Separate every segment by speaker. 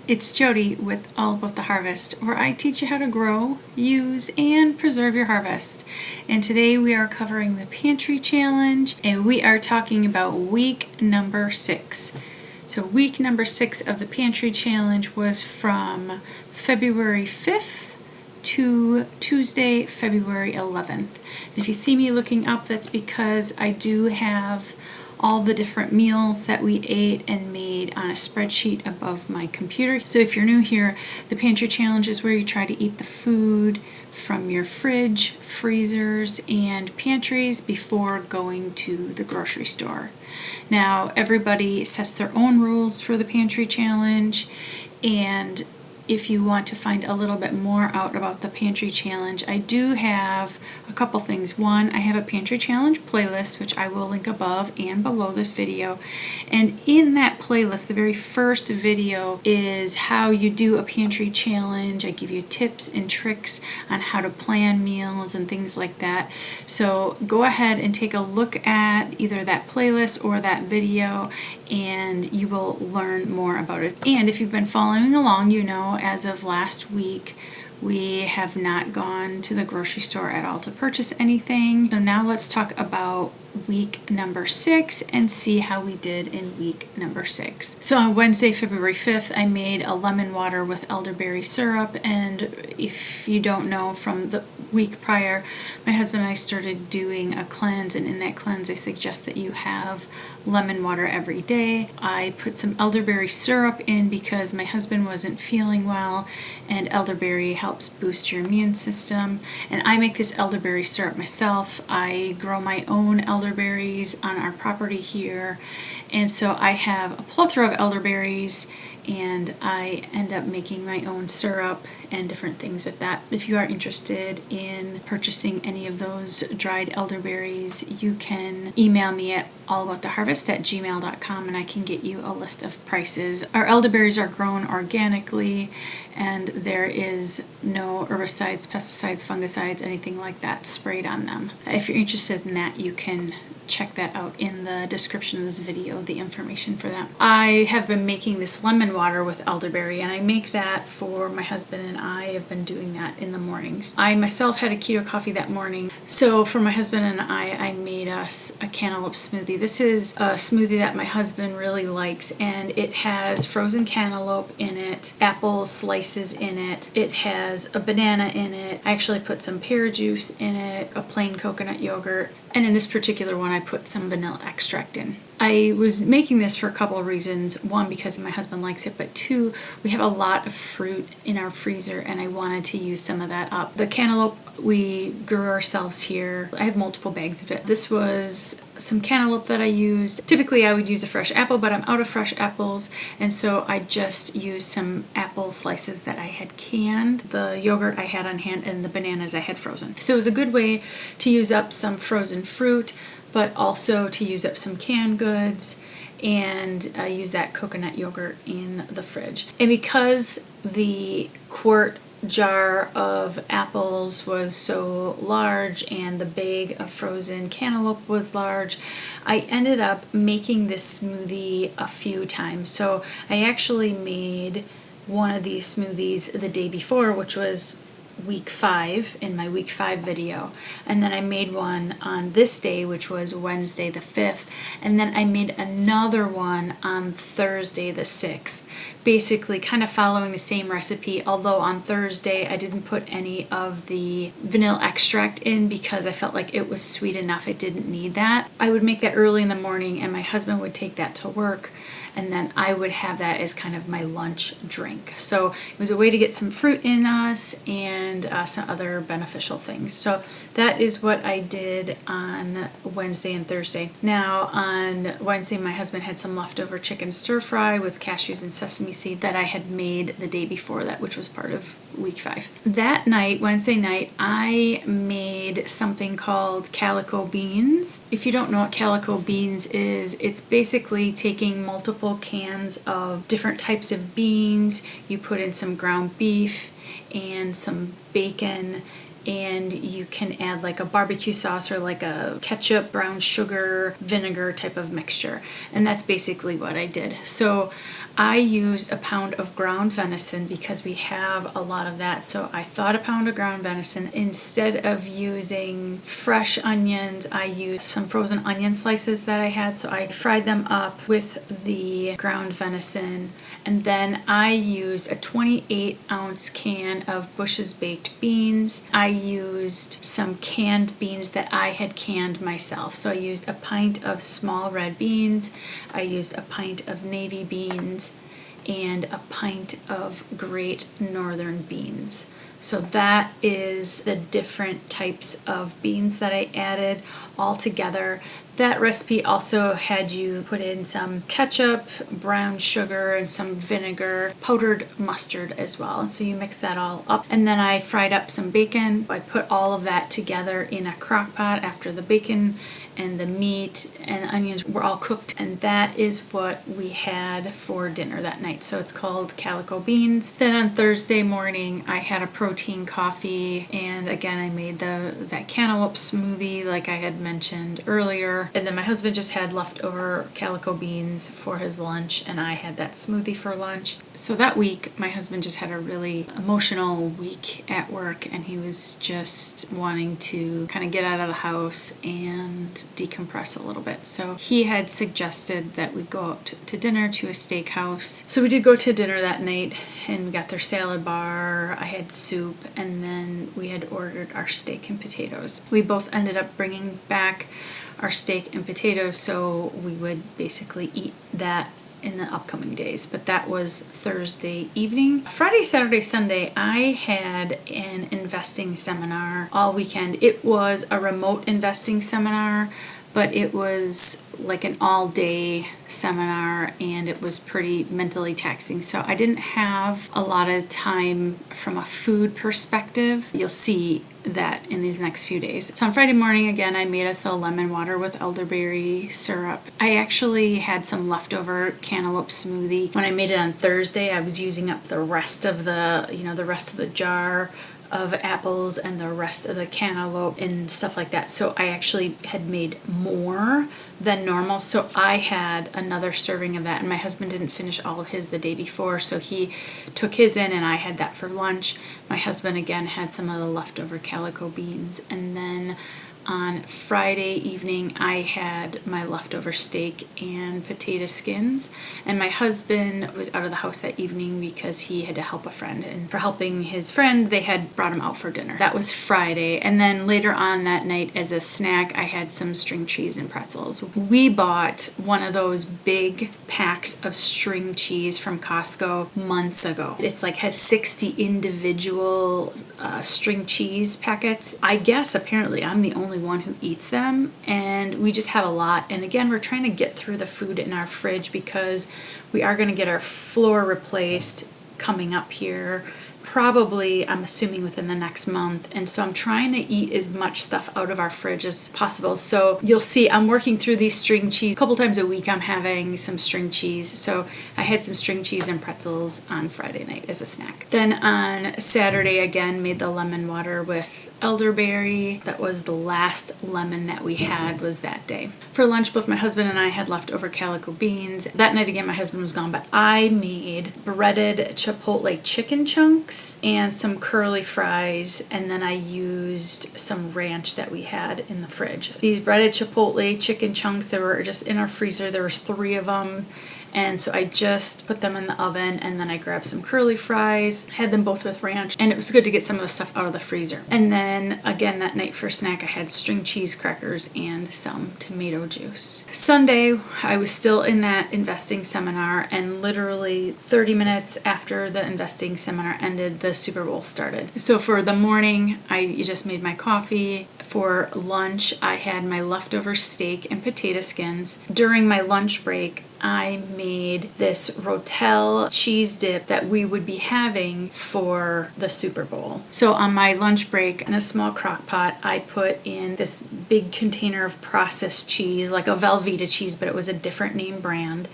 Speaker 1: It's Jody with All About the Harvest, where I teach you how to grow, use, and preserve your harvest. And today we are covering the Pantry Challenge, and we are talking about week number 6. So week number 6 of the Pantry Challenge was from February 5th to Tuesday, February 11th. And if you see me looking up, that's because I do have all the different meals that we ate and made on a spreadsheet above my computer. So if you're new here, the Pantry Challenge is where you try to eat the food from your fridge, freezers, and pantries before going to the grocery store. Now, everybody sets their own rules for the Pantry Challenge, and if you want to find a little bit more out about the Pantry Challenge, I do have a couple things. One, I have a Pantry Challenge playlist, which I will link above and below this video. And in that playlist, the very first video is how you do a Pantry Challenge. I give you tips and tricks on how to plan meals and things like that. So go ahead and take a look at either that playlist or that video, and you will learn more about it. And if you've been following along, you know, as of last week, we have not gone to the grocery store at all to purchase anything. So now let's talk about week number 6 and see how we did in week number 6. So on Wednesday, February 5th, I made a lemon water with elderberry syrup. And if you don't know, from the week prior, my husband and I started doing a cleanse, and in that cleanse I suggest that you have lemon water every day. I put some elderberry syrup in because my husband wasn't feeling well, and elderberry helps boost your immune system. And I make this elderberry syrup myself. I grow my own elderberries on our property here, and so I have a plethora of elderberries, and I end up making my own syrup and different things with that. If you are interested in purchasing any of those dried elderberries, you can email me at allabouttheharvest@gmail.com and I can get you a list of prices. Our elderberries are grown organically, and there is no herbicides, pesticides, fungicides, anything like that sprayed on them. If you're interested in that, you can check that out in the description of this video, the information for that. I have been making this lemon water with elderberry, and I make that for my husband, and I have been doing that in the mornings. I myself had a keto coffee that morning, so for my husband and I made us a cantaloupe smoothie. This is a smoothie that my husband really likes, and it has frozen cantaloupe in it, apple slices in it, it has a banana in it, I actually put some pear juice in it, a plain coconut yogurt, and in this particular one I put some vanilla extract in. I was making this for a couple of reasons. One, because my husband likes it, but two, we have a lot of fruit in our freezer and I wanted to use some of that up. The cantaloupe we grew ourselves here. I have multiple bags of it. This was some cantaloupe that I used. Typically I would use a fresh apple, but I'm out of fresh apples, and so I just used some apple slices that I had canned, the yogurt I had on hand, and the bananas I had frozen. So it was a good way to use up some frozen fruit, but also to use up some canned goods, and I use that coconut yogurt in the fridge. And because the quart jar of apples was so large and the bag of frozen cantaloupe was large, I ended up making this smoothie a few times. So I actually made one of these smoothies the day before, which was week 5 in my week 5 video, and then I made one on this day, which was Wednesday the 5th, and then I made another one on Thursday the 6th, basically kind of following the same recipe, although on Thursday I didn't put any of the vanilla extract in because I felt like it was sweet enough, it didn't need that. I would make that early in the morning and my husband would take that to work, and then I would have that as kind of my lunch drink. So it was a way to get some fruit in us and some other beneficial things. So that is what I did on Wednesday and Thursday. Now on Wednesday, my husband had some leftover chicken stir fry with cashews and sesame seed that I had made the day before that, which was part of week 5. That night, Wednesday night, I made something called calico beans. If you don't know what calico beans is, it's basically taking multiple cans of different types of beans, you put in some ground beef and some bacon, and you can add like a barbecue sauce or like a ketchup, brown sugar, vinegar type of mixture. And that's basically what I did. So I used a pound of ground venison because we have a lot of that. So I thought a pound of ground venison. Instead of using fresh onions, I used some frozen onion slices that I had. So I fried them up with the ground venison. And then I used a 28-ounce can of Bush's baked beans. I used some canned beans that I had canned myself. So I used a pint of small red beans. I used a pint of navy beans and a pint of Great Northern beans. So that is the different types of beans that I added all together. That recipe also had you put in some ketchup, brown sugar, and some vinegar, powdered mustard as well. And so you mix that all up. And then I fried up some bacon. I put all of that together in a crock pot after the bacon and the meat and the onions were all cooked. And that is what we had for dinner that night. So it's called calico beans. Then on Thursday morning, I had a protein coffee. And again, I made that cantaloupe smoothie like I had mentioned earlier. And then my husband just had leftover calico beans for his lunch, and I had that smoothie for lunch. So that week, my husband just had a really emotional week at work, and he was just wanting to kind of get out of the house and decompress a little bit. So he had suggested that we go out to dinner to a steakhouse. So we did go to dinner that night, and we got their salad bar. I had soup, and then we had ordered our steak and potatoes. We both ended up bringing back our steak and potatoes, so we would basically eat that in the upcoming days. But that was Thursday evening. Friday, Saturday, Sunday, I had an investing seminar all weekend. It was a remote investing seminar, but it was like an all-day seminar, and it was pretty mentally taxing. So I didn't have a lot of time from a food perspective. You'll see that in these next few days. So on Friday morning, again, I made us a lemon water with elderberry syrup. I actually had some leftover cantaloupe smoothie. When I made it on Thursday, I was using up the rest of the jar of apples and the rest of the cantaloupe and stuff like that. So I actually had made more than normal. So I had another serving of that, and my husband didn't finish all of his the day before, so he took his in and I had that for lunch. My husband again had some of the leftover calico beans, and then on Friday evening, I had my leftover steak and potato skins, and my husband was out of the house that evening because he had to help a friend, and for helping his friend, they had brought him out for dinner. That was Friday, and then later on that night as a snack, I had some string cheese and pretzels. We bought one of those big packs of string cheese from Costco months ago. It's like has 60 individual string cheese packets. I guess apparently I'm the only one who eats them, and we just have a lot. And again, we're trying to get through the food in our fridge because we are going to get our floor replaced coming up here, probably, I'm assuming, within the next month. And so I'm trying to eat as much stuff out of our fridge as possible. So you'll see I'm working through these string cheese. A couple times a week I'm having some string cheese. So I had some string cheese and pretzels on Friday night as a snack. Then on Saturday, again, made the lemon water with elderberry. That was the last lemon that we had was that day. For lunch, both my husband and I had leftover calico beans. That night again, my husband was gone, but I made breaded chipotle chicken chunks and some curly fries, and then I used some ranch that we had in the fridge. These breaded chipotle chicken chunks, they were just in our freezer. There was 3 of them. And so I just put them in the oven, and then I grabbed some curly fries, had them both with ranch, and it was good to get some of the stuff out of the freezer. And then again that night for snack, I had string cheese crackers and some tomato juice. Sunday, I was still in that investing seminar, and literally 30 minutes after the investing seminar ended, the Super Bowl started. So for the morning, I just made my coffee. For lunch, I had my leftover steak and potato skins. During my lunch break, I made this Rotel cheese dip that we would be having for the Super Bowl. So on my lunch break, in a small crock pot, I put in this big container of processed cheese, like a Velveeta cheese, but it was a different name brand.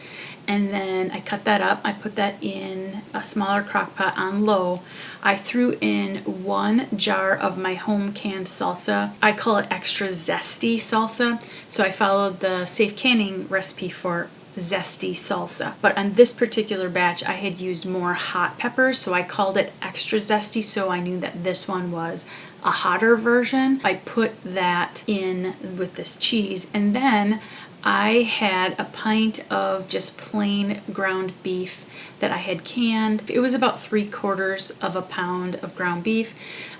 Speaker 1: And then I cut that up. I put that in a smaller crock pot on low. I threw in 1 jar of my home canned salsa. I call it extra zesty salsa. So I followed the safe canning recipe for zesty salsa. But on this particular batch, I had used more hot peppers, so I called it extra zesty, so I knew that this one was a hotter version. I put that in with this cheese, and then I had a pint of just plain ground beef that I had canned. It was about 3/4 of a pound of ground beef.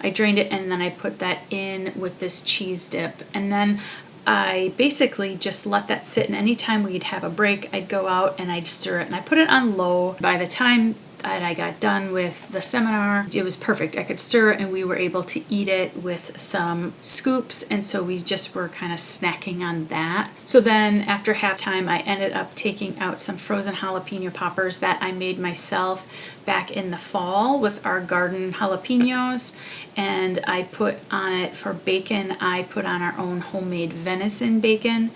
Speaker 1: I drained it, and then I put that in with this cheese dip, and then I basically just let that sit, and anytime we'd have a break, I'd go out and I'd stir it, and I put it on low. By the time that I got done with the seminar, it was perfect. I could stir it, and we were able to eat it with some scoops, and so we just were kind of snacking on that. So then after halftime, I ended up taking out some frozen jalapeno poppers that I made myself back in the fall with our garden jalapenos, and I put on it for bacon. I put on our own homemade venison bacon,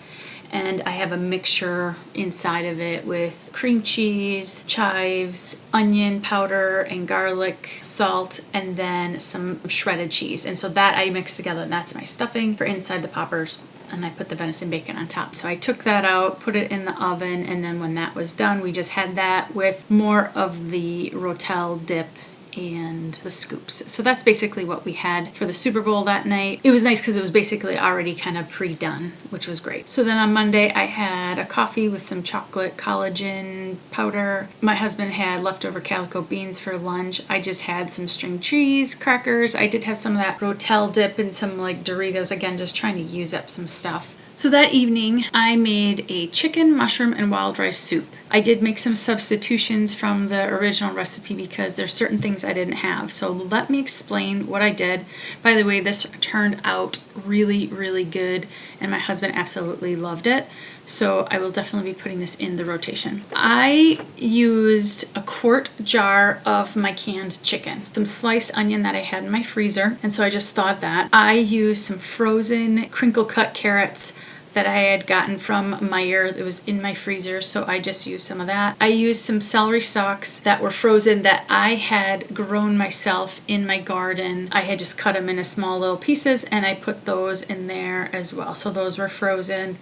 Speaker 1: and I have a mixture inside of it with cream cheese, chives, onion powder, and garlic, salt, and then some shredded cheese. And so that I mix together, and that's my stuffing for inside the poppers. And I put the venison bacon on top. So I took that out, put it in the oven, and then when that was done, we just had that with more of the rotel dip and the scoops. So that's basically what we had for the Super Bowl that night. It was nice because it was basically already kind of pre-done, which was great. So then on Monday, I had a coffee with some chocolate collagen powder. My husband had leftover calico beans for lunch. I just had some string cheese, crackers. I did have some of that rotel dip and some like Doritos. Again, just trying to use up some stuff. So that evening, I made a chicken, mushroom, and wild rice soup. I did make some substitutions from the original recipe because there's certain things I didn't have. So let me explain what I did. By the way, this turned out really, really good, and my husband absolutely loved it. So I will definitely be putting this in the rotation. I used a quart jar of my canned chicken, some sliced onion that I had in my freezer, and so I just thawed that. I used some frozen crinkle cut carrots that I had gotten from Meijer. It was in my freezer, so I just used some of that. I used some celery stalks that were frozen that I had grown myself in my garden. I had just cut them into small little pieces, and I put those in there as well. So those were frozen.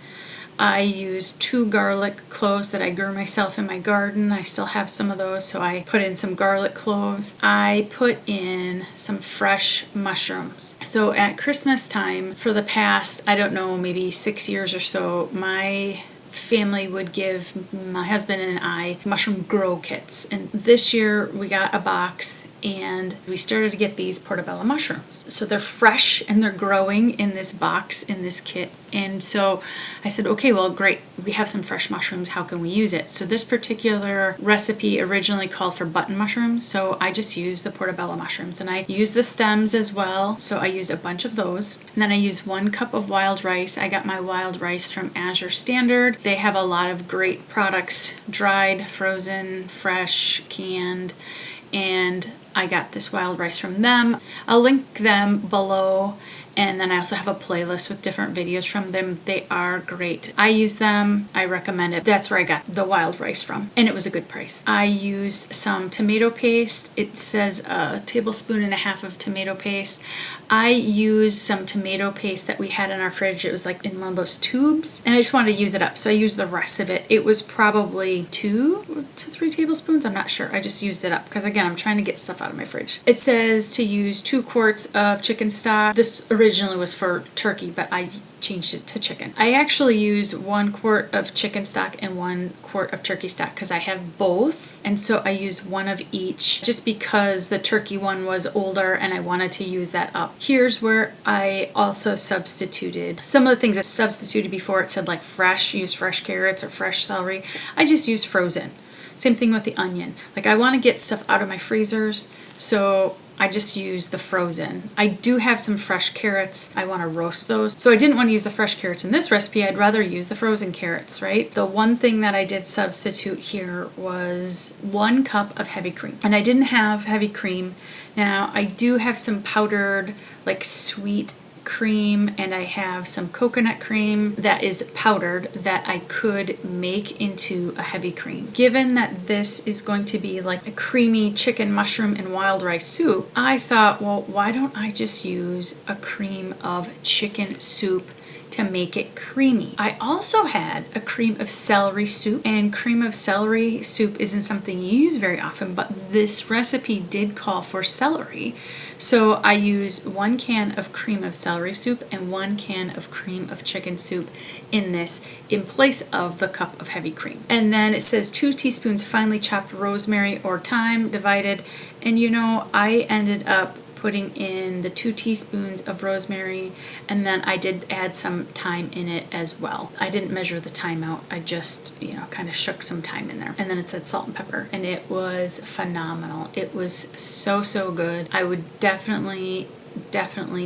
Speaker 1: I used 2 garlic cloves that I grew myself in my garden. I still have some of those, so I put in some garlic cloves. I put in some fresh mushrooms. So at Christmas time, for the past, I don't know, maybe 6 years or so, my family would give my husband and I mushroom grow kits. And this year we got a box and we started to get these portobello mushrooms. So they're fresh and they're growing in this box, in this kit. And so I said, okay, well, great. We have some fresh mushrooms. How can we use it? So this particular recipe originally called for button mushrooms. So I just used the portobello mushrooms and I used the stems as well. So I used a bunch of those. And then I used 1 cup of wild rice. I got my wild rice from Azure Standard. They have a lot of great products, dried, frozen, fresh, canned, and I got this wild rice from them. I'll link them below, and then I also have a playlist with different videos from them. They are great. I use them. I recommend it. That's where I got the wild rice from, and it was a good price. I used some tomato paste. It says 1.5 tablespoons of tomato paste. I used some tomato paste that we had in our fridge. It was like in one of those tubes, and I just wanted to use it up, so I used the rest of it. It was probably 2 to 3 tablespoons. I'm not sure. I just used it up because, again, I'm trying to get stuff out of my fridge. It says to use 2 quarts of chicken stock. This originally was for turkey, but I changed it to chicken. I actually used 1 quart of chicken stock and 1 quart of turkey stock because I have both, and so I used 1 of each just because the turkey one was older and I wanted to use that up. Here's where I also substituted some of the things I substituted before. It said like fresh, use fresh carrots or fresh celery. I just used frozen. Same thing with the onion. Like I want to get stuff out of my freezers, so I just use the frozen. I do have some fresh carrots. I want to roast those. So I didn't want to use the fresh carrots in this recipe. I'd rather use the frozen carrots, right? The one thing that I did substitute here was 1 cup of heavy cream. And I didn't have heavy cream. Now I do have some powdered like sweet cream, and I have some coconut cream that is powdered that I could make into a heavy cream. Given that this is going to be like a creamy chicken, mushroom, and wild rice soup, I thought, well, why don't I just use a cream of chicken soup to make it creamy. I also had a cream of celery soup, and cream of celery soup isn't something you use very often, but this recipe did call for celery. So I used 1 can of cream of celery soup and 1 can of cream of chicken soup in this in place of the cup of heavy cream. And then it says 2 teaspoons finely chopped rosemary or thyme divided. And I ended up putting in the 2 teaspoons of rosemary, and then I did add some thyme in it as well. I didn't measure the thyme out. I just, kind of shook some thyme in there. And then it said salt and pepper, and it was phenomenal. It was so good. I would definitely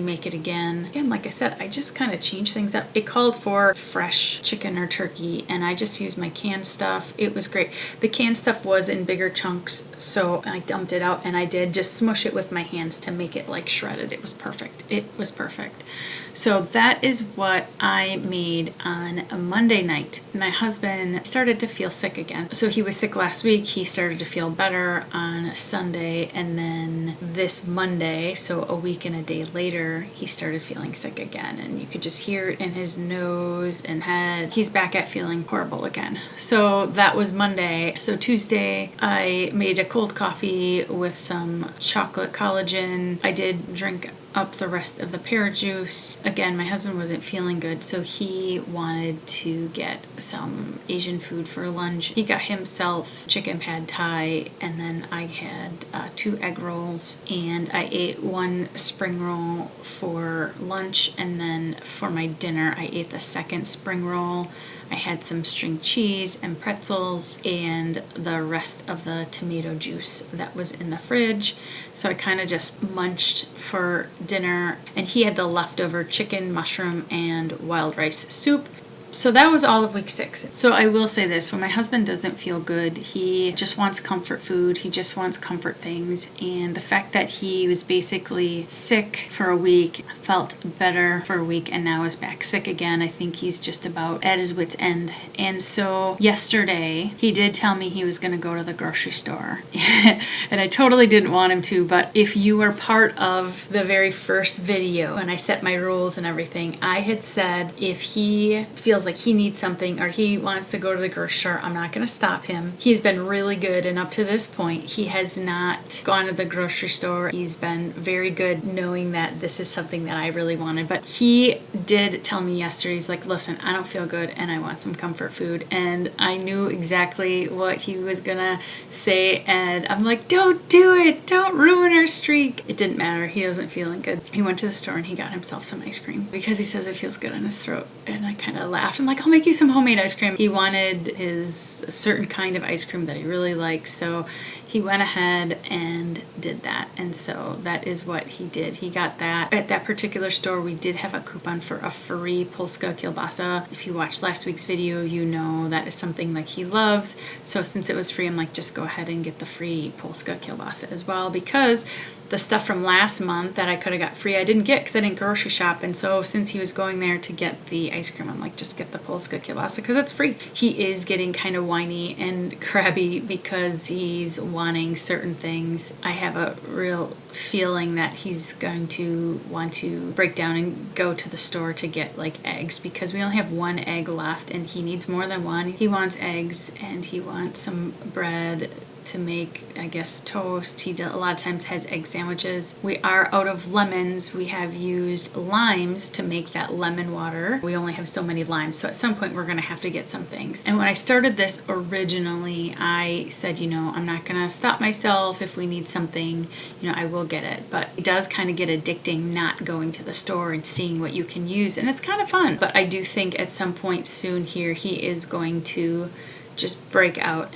Speaker 1: make it again. Again, like I said, I just kind of changed things up. It called for fresh chicken or turkey, and I just used my canned stuff. It was great. The canned stuff was in bigger chunks, so I dumped it out and I did just smush it with my hands to make it like shredded. It was perfect. It was perfect. So that is what I made on a Monday night. My husband started to feel sick again. So he was sick last week. He started to feel better on Sunday, and then this Monday, so a week and a day later, he started feeling sick again, and you could just hear it in his nose and head. He's back at feeling horrible again. So that was Monday. So Tuesday, I made a cold coffee with some chocolate collagen. I did drink up the rest of the pear juice. Again, my husband wasn't feeling good, so he wanted to get some Asian food for lunch. He got himself chicken pad thai, and then I had 2 egg rolls, and I ate 1 spring roll for lunch, and then for my dinner I ate the second spring roll. I had some string cheese and pretzels and the rest of the tomato juice that was in the fridge. So I kind of just munched for dinner, and he had the leftover chicken, mushroom, and wild rice soup. So that was all of week 6. So I will say this, when my husband doesn't feel good, he just wants comfort food. He just wants comfort things. And the fact that he was basically sick for a week, felt better for a week, and now is back sick again, I think he's just about at his wit's end. And so yesterday, he did tell me he was going to go to the grocery store. And I totally didn't want him to, but if you were part of the very first video, when I set my rules and everything, I had said if he feels like he needs something or he wants to go to the grocery store, I'm not going to stop him. He's been really good, and up to this point, he has not gone to the grocery store. He's been very good knowing that this is something that I really wanted. But he did tell me yesterday, he's like, listen, I don't feel good and I want some comfort food. And I knew exactly what he was going to say, and I'm like, don't do it. Don't ruin our streak. It didn't matter. He wasn't feeling good. He went to the store and he got himself some ice cream because he says it feels good in his throat. And I kind of laughed. I'm like, I'll make you some homemade ice cream. He wanted his certain kind of ice cream that he really likes, so he went ahead and did that. And so that is what he did. He got that. At that particular store, we did have a coupon for a free Polska kielbasa. If you watched last week's video, you know that is something like he loves. So since it was free, I'm like, just go ahead and get the free Polska kielbasa as well, because the stuff from last month that I could have got free, I didn't get because I didn't grocery shop. And so since he was going there to get the ice cream, I'm like, just get the Polska kielbasa because it's free. He is getting kind of whiny and crabby because he's wanting certain things. I have a real feeling that he's going to want to break down and go to the store to get like eggs, because we only have 1 egg left and he needs more than 1. He wants eggs and he wants some bread to make, I guess, toast. He a lot of times has egg sandwiches. We are out of lemons. We have used limes to make that lemon water. We only have so many limes, so at some point we're going to have to get some things. And when I started this originally, I said, I'm not going to stop myself. If we need something, I will get it. But it does kind of get addicting not going to the store and seeing what you can use, and it's kind of fun. But I do think at some point soon here, he is going to just break out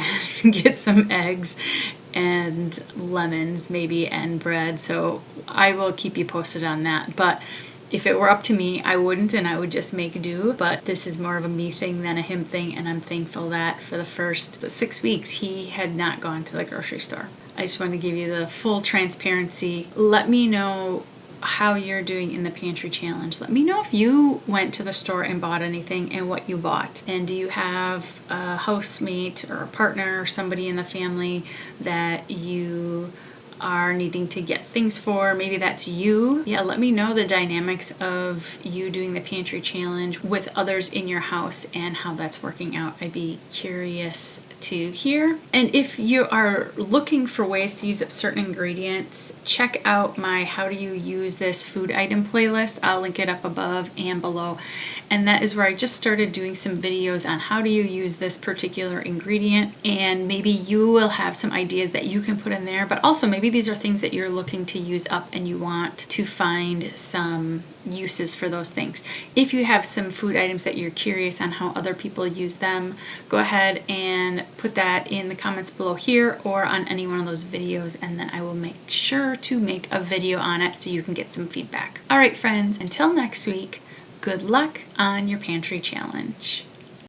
Speaker 1: and get some eggs and lemons maybe and bread. So I will keep you posted on that. But if it were up to me, I wouldn't, and I would just make do. But this is more of a me thing than a him thing, and I'm thankful that for the first 6 weeks he had not gone to the grocery store. I just want to give you the full transparency. Let me know how you're doing in the pantry challenge. Let me know if you went to the store and bought anything and what you bought. And do you have a housemate or a partner or somebody in the family that you are needing to get things for. Maybe that's you. Yeah, let me know the dynamics of you doing the pantry challenge with others in your house and how that's working out. I'd be curious to hear. And if you are looking for ways to use up certain ingredients, check out my How Do You Use This Food Item playlist. I'll link it up above and below. And that is where I just started doing some videos on how do you use this particular ingredient, and maybe you will have some ideas that you can put in there, but also maybe these are things that you're looking to use up and you want to find some uses for those things. If you have some food items that you're curious on how other people use them, go ahead and put that in the comments below here or on any one of those videos, and then I will make sure to make a video on it so you can get some feedback. All right, friends, until next week, good luck on your pantry challenge.